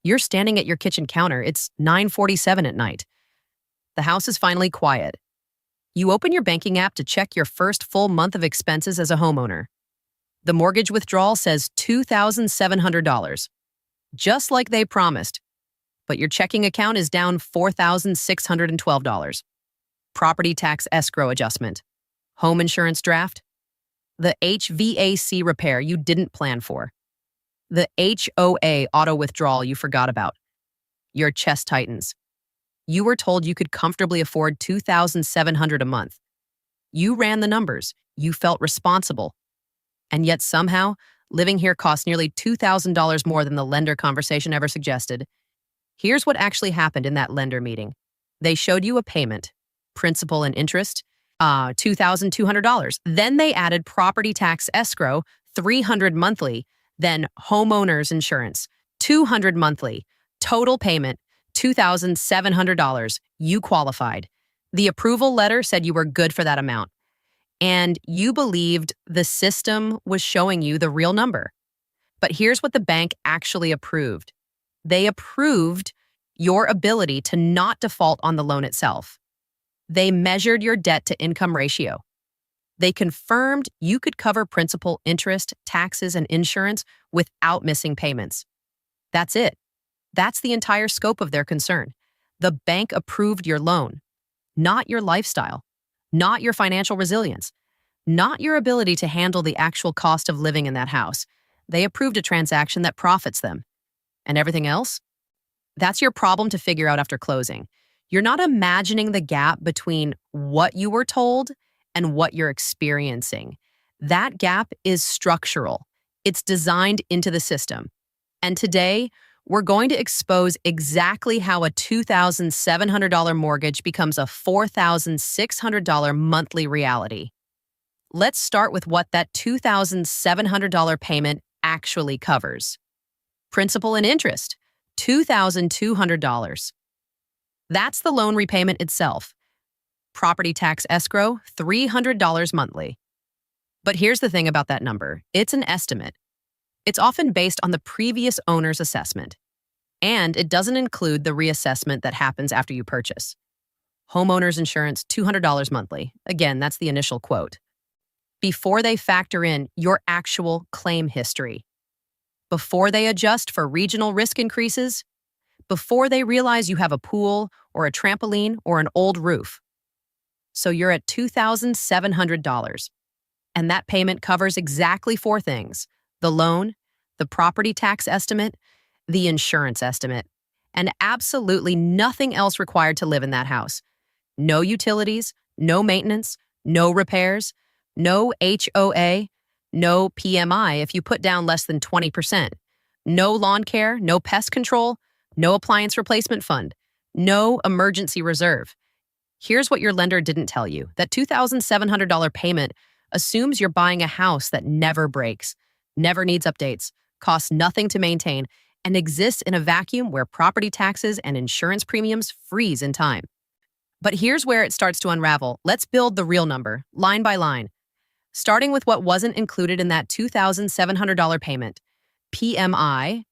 You're standing at your kitchen counter. It's 9:47 at night. The house is finally quiet. You open your banking app to check your first full month of expenses as a homeowner. The mortgage withdrawal says $2,700, just like they promised, but your checking account is down $4,612. Property tax escrow adjustment, home insurance draft, the HVAC repair you didn't plan for, the HOA auto withdrawal you forgot about. Your chest tightens. You were told you could comfortably afford $2,700 a month. You ran the numbers. You felt responsible. And yet somehow, living here costs nearly $2,000 more than the lender conversation ever suggested. Here's what actually happened in that lender meeting. They showed you a payment, principal and interest, $2,200. Then they added property tax escrow, $300 monthly, then homeowner's insurance, $200 monthly, total payment, $2,700. You qualified. The approval letter said you were good for that amount. And you believed the system was showing you the real number. But here's what the bank actually approved. They approved your ability to not default on the loan itself. They measured your debt-to-income ratio. They confirmed you could cover principal, interest, taxes, and insurance without missing payments. That's it. That's the entire scope of their concern. The bank approved your loan, not your lifestyle, not your financial resilience, not your ability to handle the actual cost of living in that house. They approved a transaction that profits them. And everything else? That's your problem to figure out after closing. You're not imagining the gap between what you were told and what you're experiencing. That gap is structural. It's designed into the system. And today, we're going to expose exactly how a $2,700 mortgage becomes a $4,600 monthly reality. Let's start with what that $2,700 payment actually covers. Principal and interest, $2,200. That's the loan repayment itself. Property tax escrow, $300 monthly. But here's the thing about that number. It's an estimate. It's often based on the previous owner's assessment, and it doesn't include the reassessment that happens after you purchase. Homeowner's insurance, $200 monthly. Again, that's the initial quote. Before they factor in your actual claim history, before they adjust for regional risk increases, before they realize you have a pool or a trampoline or an old roof. So you're at $2,700, and that payment covers exactly four things: the loan, the property tax estimate, the insurance estimate, and absolutely nothing else required to live in that house. No utilities, no maintenance, no repairs, no HOA, no PMI if you put down less than 20%, no lawn care, no pest control, no appliance replacement fund, no emergency reserve. Here's what your lender didn't tell you. That $2,700 payment assumes you're buying a house that never breaks, never needs updates, costs nothing to maintain, and exists in a vacuum where property taxes and insurance premiums freeze in time. But here's where it starts to unravel. Let's build the real number, line by line. Starting with what wasn't included in that $2,700 payment. PMI.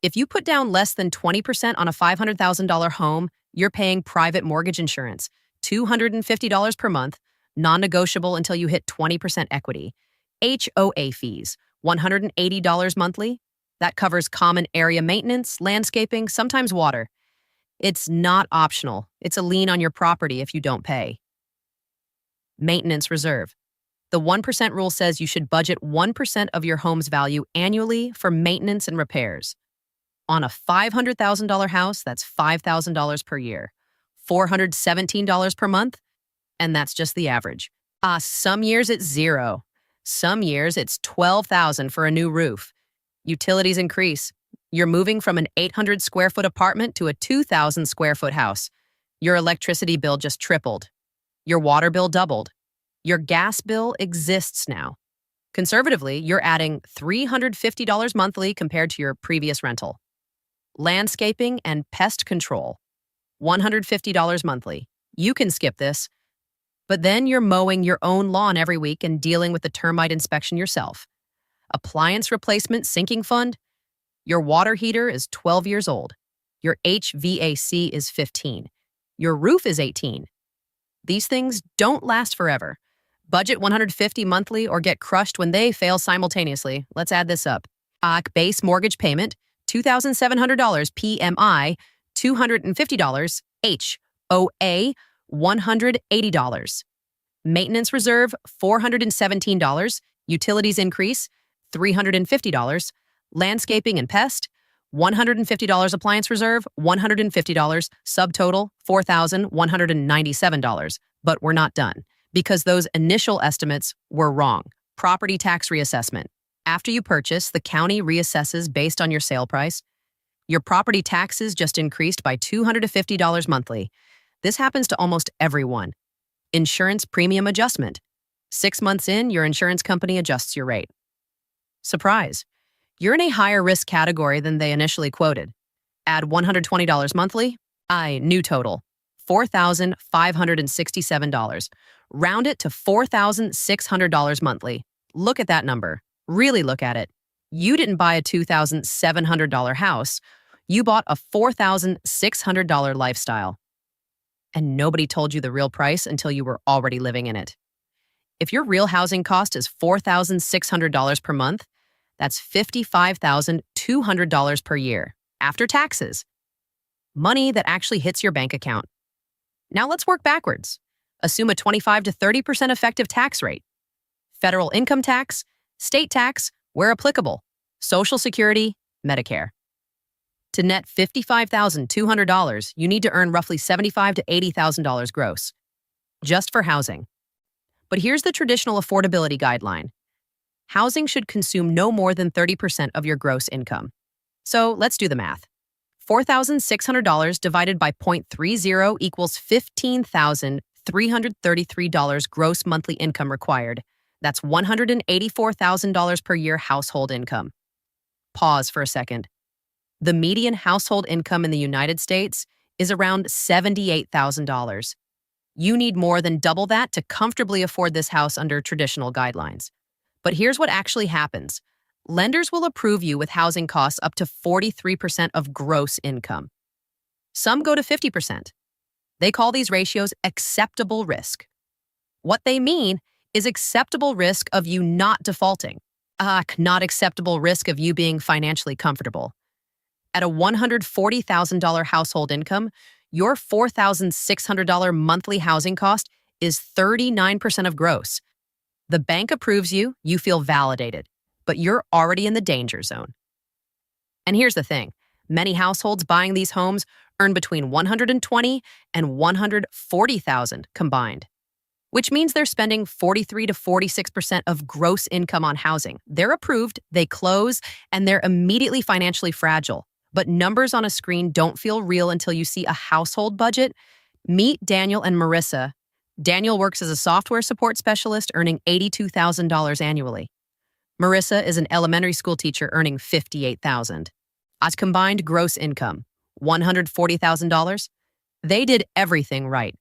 If you put down less than 20% on a $500,000 home, you're paying private mortgage insurance, $250 per month, non-negotiable until you hit 20% equity. HOA fees, $180 monthly. That covers common area maintenance, landscaping, sometimes water. It's not optional. It's a lien on your property if you don't pay. Maintenance reserve. The 1% rule says you should budget 1% of your home's value annually for maintenance and repairs. On a $500,000 house, that's $5,000 per year, $417 per month, and that's just the average. Some years it's zero. Some years it's $12,000 for a new roof. Utilities increase. You're moving from an 800 square foot apartment to a 2,000 square foot house. Your electricity bill just tripled. Your water bill doubled. Your gas bill exists now. Conservatively, you're adding $350 monthly compared to your previous rental. Landscaping and pest control, $150 monthly. You can skip this. But then you're mowing your own lawn every week and dealing with the termite inspection yourself. Appliance replacement sinking fund, Your water heater is 12 years old. Your HVAC is 15. Your roof is 18. These things don't last forever. Budget 150 monthly or get crushed when they fail simultaneously. Let's add this up. Base mortgage payment, $2,700 PMI, $250 HOA, $180. Maintenance reserve, $417. Utilities increase, $350. Landscaping and pest, $150 appliance reserve, $150. Subtotal, $4,197. But we're not done, because those initial estimates were wrong. Property tax reassessment. After you purchase, the county reassesses based on your sale price. Your property taxes just increased by $250 monthly. This happens to almost everyone. Insurance premium adjustment. 6 months in, your insurance company adjusts your rate. Surprise! You're in a higher risk category than they initially quoted. Add $120 monthly. New total, $4,567. Round it to $4,600 monthly. Look at that number. Really look at it. You didn't buy a $2,700 house. You bought a $4,600 lifestyle. And nobody told you the real price until you were already living in it. If your real housing cost is $4,600 per month, that's $55,200 per year, after taxes. Money that actually hits your bank account. Now let's work backwards. Assume a 25 to 30% effective tax rate. Federal income tax, state tax, where applicable, Social Security, Medicare. To net $55,200, you need to earn roughly $75,000 to $80,000 gross, just for housing. But here's the traditional affordability guideline. Housing should consume no more than 30% of your gross income. So let's do the math. $4,600 divided by 0.30 equals $15,333 gross monthly income required. That's $184,000 per year household income. Pause for a second. The median household income in the United States is around $78,000. You need more than double that to comfortably afford this house under traditional guidelines. But here's what actually happens. Lenders will approve you with housing costs up to 43% of gross income. Some go to 50%. They call these ratios acceptable risk. What they mean is acceptable risk of you not defaulting, not acceptable risk of you being financially comfortable. At a $140,000 household income, your $4,600 monthly housing cost is 39% of gross. The bank approves you, you feel validated, but you're already in the danger zone. And here's the thing. Many households buying these homes earn between $120,000 and $140,000 combined, which means they're spending 43 to 46% of gross income on housing. They're approved, they close, and they're immediately financially fragile. But numbers on a screen don't feel real until you see a household budget. Meet Daniel and Marissa. Daniel works as a software support specialist earning $82,000 annually. Marissa is an elementary school teacher earning $58,000. As combined gross income, $140,000. They did everything right.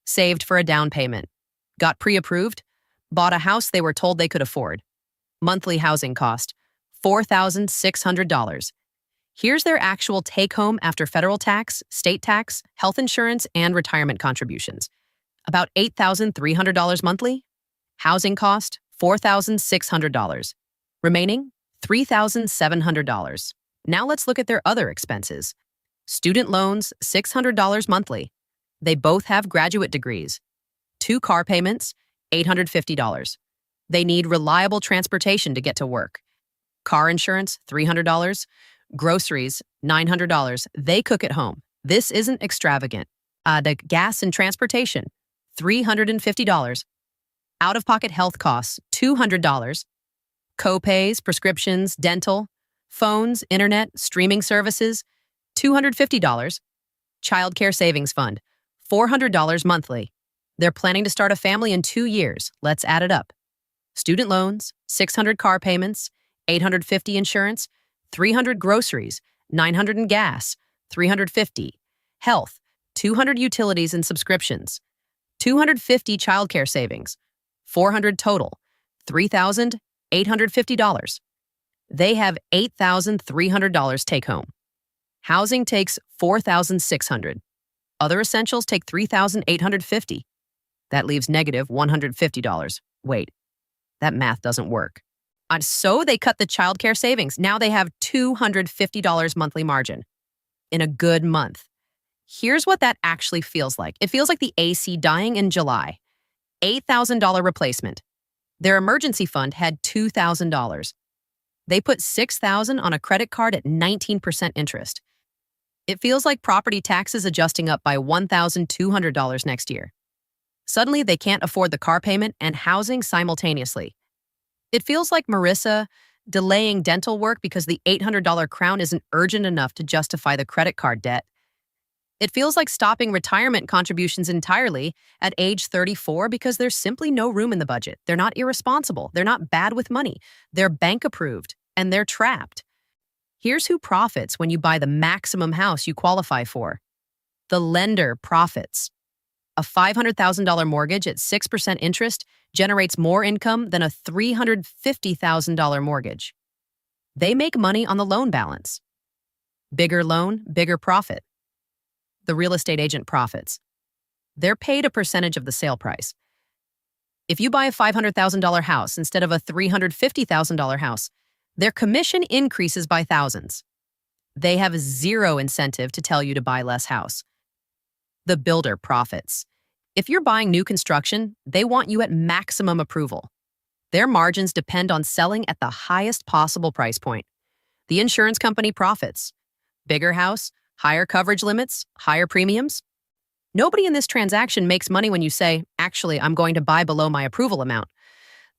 Saved for a down payment. Got pre-approved. Bought a house they were told they could afford. Monthly housing cost, $4,600. Here's their actual take-home after federal tax, state tax, health insurance, and retirement contributions. About $8,300 monthly. Housing cost, $4,600. Remaining, $3,700. Now let's look at their other expenses. Student loans, $600 monthly. They both have graduate degrees. 2 car payments, $850. They need reliable transportation to get to work. Car insurance, $300. Groceries, $900. They cook at home. This isn't extravagant. The gas and transportation, $350. Out-of-pocket health costs, $200. Co-pays, prescriptions, dental, phones, internet, streaming services, $250. Child care savings fund, $400 monthly. They're planning to start a family in 2 years. Let's add it up. Student loans, $600 car payments, $850 insurance, $300 groceries, $900 in gas, $350. Health, $200 utilities and subscriptions, $250 childcare savings, $400 total, $3,850. They have $8,300 take home. Housing takes $4,600. Other essentials take $3,850. That leaves negative $150. Wait, that math doesn't work. And so they cut the childcare savings. Now they have $250 monthly margin in a good month. Here's what that actually feels like. It feels like the AC dying in July. $8,000 replacement. Their emergency fund had $2,000. They put $6,000 on a credit card at 19% interest. It feels like property taxes adjusting up by $1,200 next year. Suddenly, they can't afford the car payment and housing simultaneously. It feels like Marissa delaying dental work because the $800 crown isn't urgent enough to justify the credit card debt. It feels like stopping retirement contributions entirely at age 34 because there's simply no room in the budget. They're not irresponsible. They're not bad with money. They're bank approved, and they're trapped. Here's who profits when you buy the maximum house you qualify for. The lender profits. A $500,000 mortgage at 6% interest generates more income than a $350,000 mortgage. They make money on the loan balance. Bigger loan, bigger profit. The real estate agent profits. They're paid a percentage of the sale price. If you buy a $500,000 house instead of a $350,000 house, their commission increases by thousands. They have zero incentive to tell you to buy less house. The builder profits. If you're buying new construction, they want you at maximum approval. Their margins depend on selling at the highest possible price point. The insurance company profits. Bigger house, higher coverage limits, higher premiums. Nobody in this transaction makes money when you say, actually, I'm going to buy below my approval amount.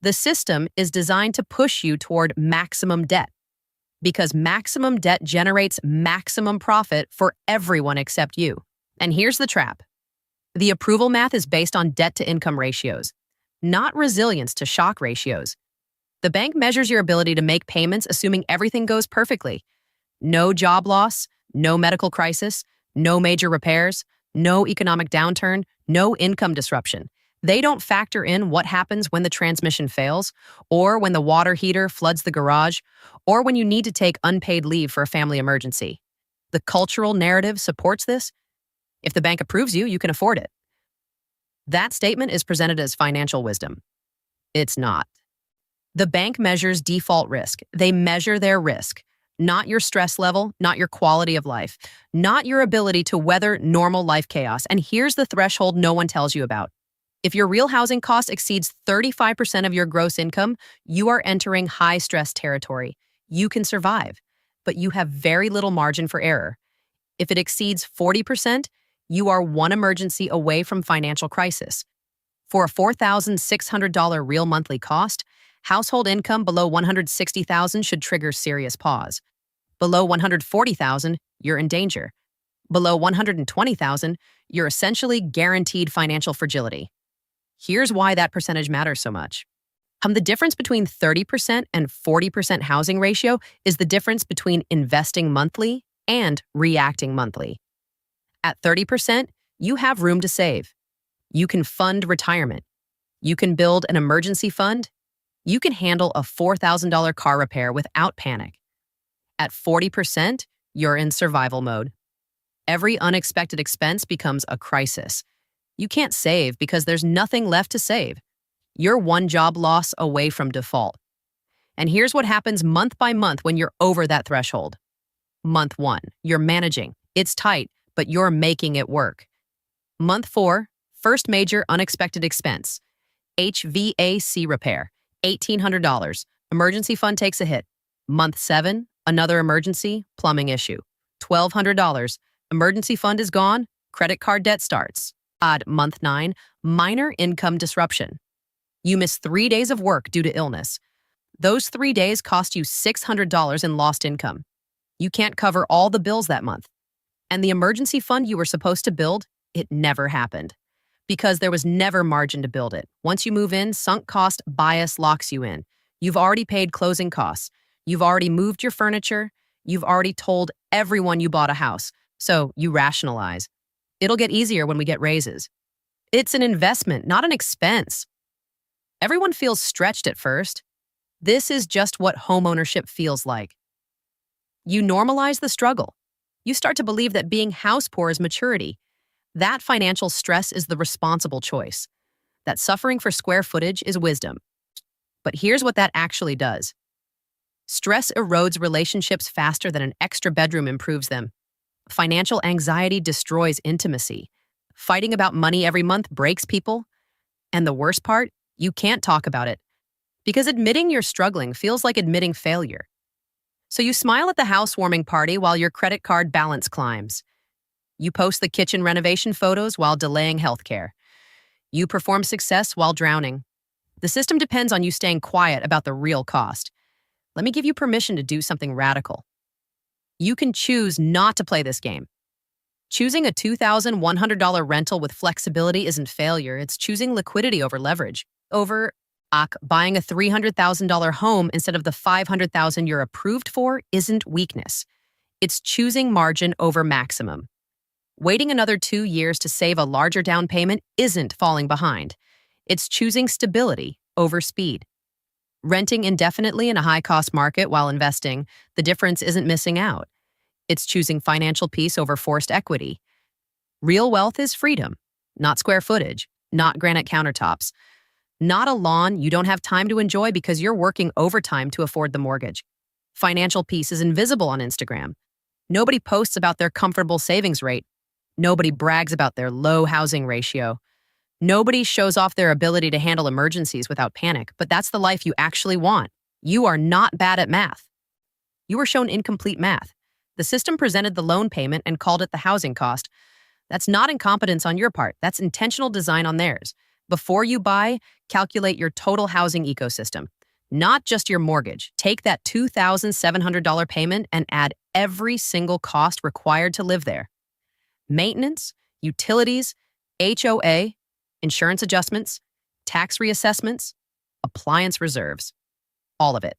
The system is designed to push you toward maximum debt because maximum debt generates maximum profit for everyone except you. And here's the trap. The approval math is based on debt-to-income ratios, not resilience to shock ratios. The bank measures your ability to make payments assuming everything goes perfectly. No job loss, no medical crisis, no major repairs, no economic downturn, no income disruption. They don't factor in what happens when the transmission fails, or when the water heater floods the garage, or when you need to take unpaid leave for a family emergency. The cultural narrative supports this. If the bank approves you, you can afford it. That statement is presented as financial wisdom. It's not. The bank measures default risk. They measure their risk, not your stress level, not your quality of life, not your ability to weather normal life chaos. And here's the threshold no one tells you about. If your real housing cost exceeds 35% of your gross income, you are entering high-stress territory. You can survive, but you have very little margin for error. If it exceeds 40%, you are one emergency away from financial crisis. For a $4,600 real monthly cost, household income below $160,000 should trigger serious pause. Below $140,000, you're in danger. Below $120,000, you're essentially guaranteed financial fragility. Here's why that percentage matters so much. The difference between 30% and 40% housing ratio is the difference between investing monthly and reacting monthly. At 30%, you have room to save. You can fund retirement. You can build an emergency fund. You can handle a $4,000 car repair without panic. At 40%, you're in survival mode. Every unexpected expense becomes a crisis. You can't save because there's nothing left to save. You're one job loss away from default. And here's what happens month by month when you're over that threshold. Month 1, you're managing. It's tight, but you're making it work. Month 4, first major unexpected expense. HVAC repair, $1,800. Emergency fund takes a hit. Month 7, another emergency, plumbing issue. $1,200. Emergency fund is gone, credit card debt starts. Month 9, minor income disruption. You miss 3 days of work due to illness. Those 3 days cost you $600 in lost income. You can't cover all the bills that month. And the emergency fund you were supposed to build, it never happened. Because there was never margin to build it. Once you move in, sunk cost bias locks you in. You've already paid closing costs. You've already moved your furniture. You've already told everyone you bought a house. So you rationalize. It'll get easier when we get raises. It's an investment, not an expense. Everyone feels stretched at first. This is just what homeownership feels like. You normalize the struggle. You start to believe that being house poor is maturity. That financial stress is the responsible choice. That suffering for square footage is wisdom. But here's what that actually does. Stress erodes relationships faster than an extra bedroom improves them. Financial anxiety destroys intimacy. Fighting about money every month breaks people. And the worst part, you can't talk about it. Because admitting you're struggling feels like admitting failure. So you smile at the housewarming party while your credit card balance climbs. You post the kitchen renovation photos while delaying healthcare. You perform success while drowning. The system depends on you staying quiet about the real cost. Let me give you permission to do something radical. You can choose not to play this game. Choosing a $2,100 rental with flexibility isn't failure. It's choosing liquidity over leverage. Over buying a $300,000 home instead of the $500,000 you're approved for isn't weakness. It's choosing margin over maximum. Waiting another 2 years to save a larger down payment isn't falling behind. It's choosing stability over speed. Renting indefinitely in a high-cost market while investing, the difference isn't missing out. It's choosing financial peace over forced equity. Real wealth is freedom, not square footage, not granite countertops, not a lawn you don't have time to enjoy because you're working overtime to afford the mortgage. Financial peace is invisible on Instagram. Nobody posts about their comfortable savings rate. Nobody brags about their low housing ratio. Nobody shows off their ability to handle emergencies without panic, but that's the life you actually want. You are not bad at math. You were shown incomplete math. The system presented the loan payment and called it the housing cost. That's not incompetence on your part. That's intentional design on theirs. Before you buy, calculate your total housing ecosystem, not just your mortgage. Take that $2,700 payment and add every single cost required to live there. Maintenance, utilities, HOA, insurance adjustments, tax reassessments, appliance reserves, all of it.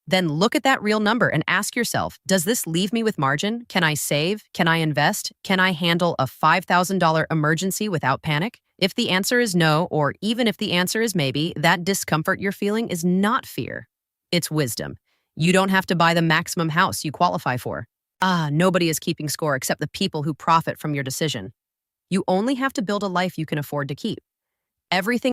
Then look at that real number and ask yourself, does this leave me with margin? Can I save? Can I invest? Can I handle a $5,000 emergency without panic? If the answer is no, or even if the answer is maybe, that discomfort you're feeling is not fear. It's wisdom. You don't have to buy the maximum house you qualify for. Nobody is keeping score except the people who profit from your decision. You only have to build a life you can afford to keep. Everything